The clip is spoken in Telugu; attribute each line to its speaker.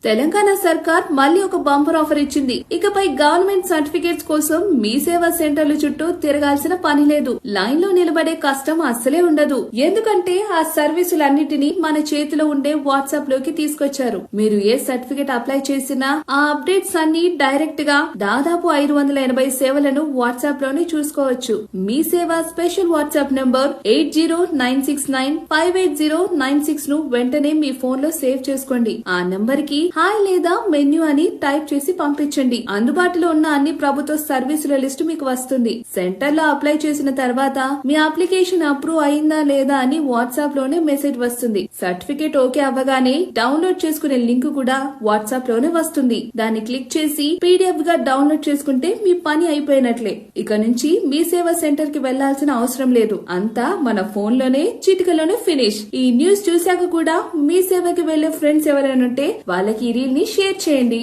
Speaker 1: తెలంగాణ సర్కార్ మళ్ళీ ఒక బంపర్ ఆఫర్ ఇచ్చింది. ఇకపై గవర్నమెంట్ సర్టిఫికేట్స్ కోసం మీ సేవా సెంటర్ల చుట్టూ తిరగాల్సిన పని లేదు. లైన్ లో నిలబడే కష్టం అస్సలే ఉండదు. ఎందుకంటే ఆ సర్వీసులన్నిటినీ మన చేతిలో ఉండే వాట్సాప్ లోకి తీసుకొచ్చారు. మీరు ఏ సర్టిఫికేట్ అప్లై చేసినా ఆ అప్డేట్స్ అన్ని డైరెక్ట్ గా దాదాపు 580 సేవలను వాట్సాప్ లోనే చూసుకోవచ్చు. మీ సేవ స్పెషల్ వాట్సాప్ నంబర్ 8096958096 ను వెంటనే మీ ఫోన్ లో సేవ్ చేసుకోండి. ఆ నంబర్ కి హాయ్ లేదా మెన్యూ అని టైప్ చేసి పంపించండి. అందుబాటులో ఉన్న అన్ని ప్రభుత్వ సర్వీసుల లిస్టు మీకు వస్తుంది. సెంటర్ లో అప్లై చేసిన తర్వాత మీ అప్లికేషన్ అప్రూవ్ అయిందా లేదా అని వాట్సాప్ లోనే మెసేజ్ వస్తుంది. సర్టిఫికేట్ ఓకే అవ్వగానే డౌన్లోడ్ చేసుకునే లింక్ కూడా వాట్సాప్ లోనే వస్తుంది. దాన్ని క్లిక్ చేసి పీడిఎఫ్ గా డౌన్లోడ్ చేసుకుంటే మీ పని అయిపోయినట్లే. ఇక నుంచి మీ సేవా సెంటర్ కి వెళ్లాల్సిన అవసరం లేదు. అంతా మన ఫోన్ లోనే చిటికలోనే ఫినిష్. ఈ న్యూస్ చూశాక కూడా మీ సేవకి వెళ్లే ఫ్రెండ్స్ ఎవరైనా ఉంటే వాళ్ళకి ఈ రీల్ ని షేర్ చేయండి.